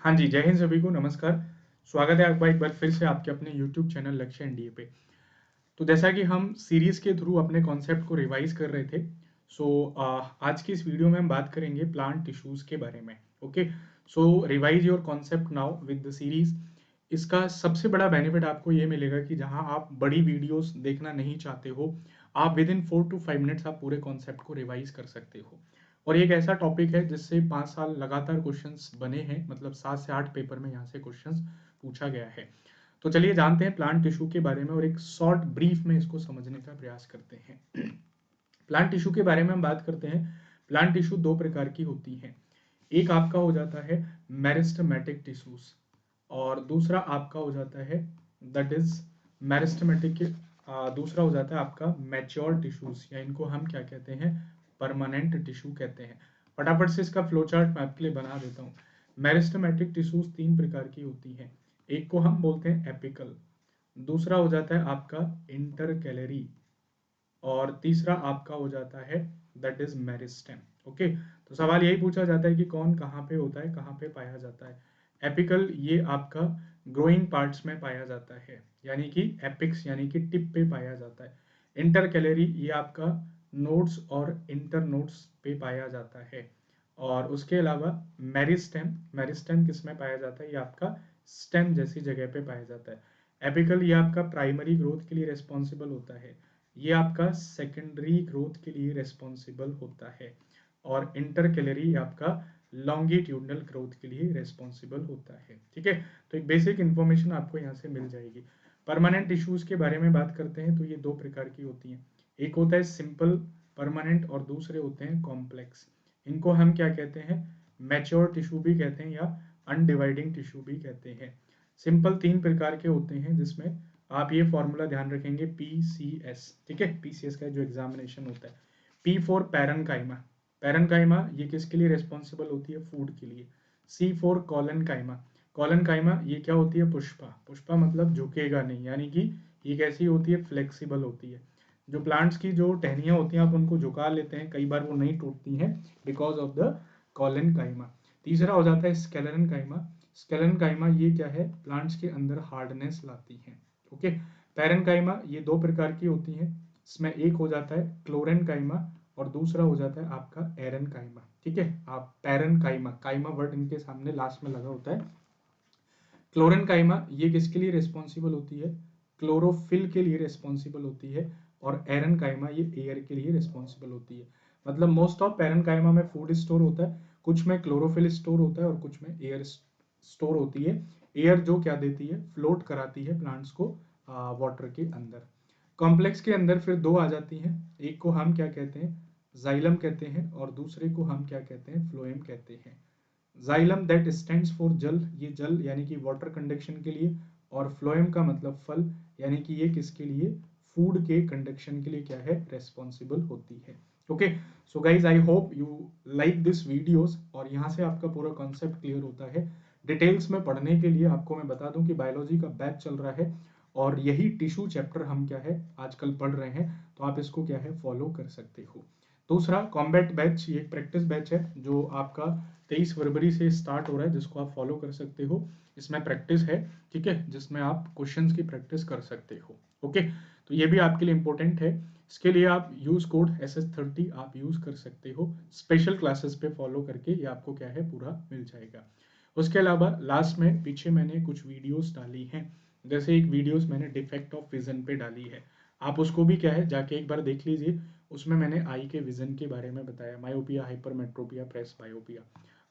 हाँ जी, जय हिंद सभी को, नमस्कार। स्वागत है आपका एक बार फिर से आपके अपने यूट्यूब चैनल लक्ष्य एनडीए पे। तो जैसा कि हम सीरीज़ के थ्रू अपने कॉन्सेप्ट को रिवाइज़ कर रहे थे, आज की इस वीडियो में हम बात करेंगे प्लांट टिश्यूज़ के बारे में। Okay, so revise your concept now with the series. इसका सबसे बड़ा बेनिफिट आपको ये मिलेगा कि जहाँ आप बड़ी वीडियोज़ देखना नहीं चाहते हो, आप विदिन 4 टू 5 मिनट्स आप पूरे कॉन्सेप्ट को रिवाइज़ कर सकते हो। और ये एक ऐसा टॉपिक है जिससे 5 साल लगातार क्वेश्चंस बने हैं, मतलब 7 से 8 पेपर में यहाँ से क्वेश्चंस पूछा गया है। तो चलिए जानते हैं प्लांट टिश्यू के बारे में और एक शॉर्ट ब्रीफ में इसको समझने का प्रयास करते हैं। प्लांट टिश्यू के बारे में हम बात करते हैं। प्लांट टिश्यू दो प्रकार की होती हैं। एक आपका हो जाता है मेरिस्टेमेटिक टिश्यूज और दूसरा आपका हो जाता है दैट इज मेरिस्टेमेटिक के दूसरा हो जाता है आपका मैच्योर टिश्यूज, या इनको हम क्या कहते हैं, परमानेंट टिश्यू कहते हैं। फटाफट से इसका फ्लो चार्ट मैं आपके लिए बना देता हूँ। मेरिस्टेमेटिक टिश्यूज 3 प्रकार की होती हैं। एक को हम बोलते हैं एपिकल, दूसरा हो जाता है आपका इंटरकैलरी और तीसरा आपका हो जाता है दैट इज मेरिस्टेम। ओके, तो सवाल यही पूछा जाता है कि कौन कहाँ पे होता है, कहाँ पे पाया जाता है। एपिकल ये आपका ग्रोइंग पार्ट्स में पाया जाता है, यानी कि एपिक्स यानी कि टिप पे पाया जाता है। इंटरकैलरी ये आपका नोड्स और इंटर नोड्स पे पाया जाता है। और उसके अलावा मेरिस्टेम, मेरिस्टेम किस में पाया जाता है, ये आपका स्टेम जैसी जगह पे पाया जाता है। एपिकल ये आपका प्राइमरी ग्रोथ के लिए रिस्पॉन्सिबल होता है, ये आपका सेकेंडरी ग्रोथ के लिए रिस्पॉन्सिबल होता है। और इंटरकैलरी आपका लॉन्गिट्यूडनल ग्रोथ के लिए रिस्पॉन्सिबल होता है। ठीक है, तो एक बेसिक इन्फॉर्मेशन आपको यहाँ से मिल जाएगी। परमानेंट टिश्यूज के बारे में बात करते हैं तो ये दो प्रकार की होती हैं। एक होता है सिंपल परमानेंट और दूसरे होते हैं कॉम्प्लेक्स। इनको हम क्या कहते हैं, मैच्योर टिश्यू भी कहते हैं या अनडिवाइडिंग टिश्यू भी कहते हैं। सिंपल 3 प्रकार के होते हैं, जिसमें आप ये फॉर्मूला ध्यान रखेंगे PCS। ठीक है, PCS का जो एग्जामिनेशन होता है, P फॉर पैरेनकाइमा, पैरेनकाइमा ये किसके लिए रिस्पॉन्सिबल होती है, फूड के लिए। C फॉर कॉलनकाइमा, कॉलनकाइमा ये क्या होती है, पुष्पा, पुष्पा मतलब झुकेगा नहीं, यानी कि ये कैसी होती है, फ्लेक्सिबल होती है। जो प्लांट्स की जो टहनियाँ होती हैं आप उनको झुका लेते हैं, कई बार वो नहीं टूटती हैं बिकॉज ऑफ द कॉलनकाइमा। तीसरा हो जाता है स्केलेरनकाइमा, स्केलेरनकाइमा ये क्या है, प्लांट्स के अंदर हार्डनेस लाती है। ओके, पैरेनकाइमा ये दो प्रकार की होती हैं। इसमें एक हो जाता है क्लोरेनकाइमा और दूसरा हो जाता है आपका एरनकाइमा। ठीक है, आप पैरेनकाइमा, काइमा वर्ड इनके सामने लास्ट में लगा होता है। क्लोरेनकाइमा ये किसके लिए रिस्पॉन्सिबल होती है, क्लोरोफिल के लिए रिस्पॉन्सिबल होती है। और एरनकाइमा ये एयर के लिए रिस्पॉन्सिबल होती है। मतलब मोस्ट ऑफ पैरेनकाइमा में फूड स्टोर होता है, कुछ में क्लोरोफिल स्टोर होता है और कुछ में एयर स्टोर होती है। एयर जो क्या देती है, फ्लोट कराती है प्लांट्स को वाटर के अंदर। कॉम्प्लेक्स के अंदर फिर दो आ जाती हैं, एक को हम क्या कहते हैं, जाइलम कहते हैं और दूसरे को हम क्या कहते हैं, फ्लोएम कहते हैं। जाइलम दैट स्टैंड्स फॉर जल, ये जल यानी कि वाटर कंडक्शन के लिए, और फ्लोएम का मतलब फल, यानी कि ये किसके लिए, फूड के कंडक्शन के लिए क्या है, रेस्पॉन्सिबल होती है। Okay, so guys I hope you like this videos और यहाँ से आपका पूरा कॉन्सेप्ट क्लियर होता है। डिटेल्स में पढ़ने के लिए आपको मैं बता दूं कि बायोलॉजी का बैच चल रहा है और यही टिश्यू चैप्टर हम क्या है आजकल पढ़ रहे हैं, तो आप इसको क्या है फॉलो कर सकते हो। दूसरा कॉम्बैट बैच, ये एक प्रैक्टिस बैच है जो आपका 23 फरवरी से स्टार्ट हो रहा है, जिसको आप फॉलो कर सकते हो। इसमें प्रैक्टिस है, ठीक है, जिसमें आप क्वेश्चंस की प्रैक्टिस कर सकते हो। ओके, तो ये भी आपके लिए इंपॉर्टेंट है। इसके लिए आप यूज कोड SS30 आप यूज कर सकते हो। स्पेशल क्लासेस पे फॉलो करके ये आपको क्या है पूरा मिल जाएगा। उसके अलावा लास्ट में पीछे मैंने कुछ वीडियोस डाली हैं, जैसे एक वीडियोस मैंने डिफेक्ट ऑफ विजन पे डाली है, आप उसको भी क्या है जाके एक बार देख लीजिए। उसमें मैंने आई के विजन के बारे में बताया, मायोपिया, हाइपरमेट्रोपिया, प्रेस बायोपिया।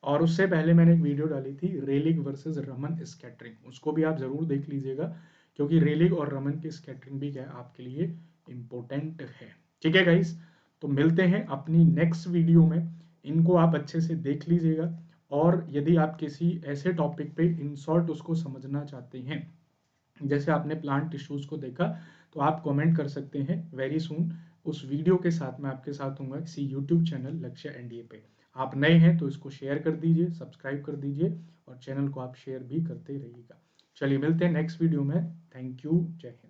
और उससे पहले मैंने एक वीडियो डाली थी रेलिग वर्सेस रमन स्कैटरिंग, उसको भी आप जरूर देख लीजिएगा, क्योंकि रेलिग और रमन की स्कैटरिंग भी क्या है आपके लिए इंपॉर्टेंट है। ठीक है गाइस, तो मिलते हैं अपनी नेक्स्ट वीडियो में, इनको आप अच्छे से देख लीजिएगा। और यदि आप किसी ऐसे टॉपिक पे इन शॉर्ट उसको समझना चाहते हैं, जैसे आपने प्लांट टिश्यूज को देखा, तो आप कमेंट कर सकते हैं। वेरी सून उस वीडियो के साथ मैं आपके साथ हूँ किसी यूट्यूब चैनल लक्ष्य एनडीए पे। आप नए हैं तो इसको शेयर कर दीजिए, सब्सक्राइब कर दीजिए और चैनल को आप शेयर भी करते रहिएगा। चलिए मिलते हैं नेक्स्ट वीडियो में। थैंक यू, जय हिंद।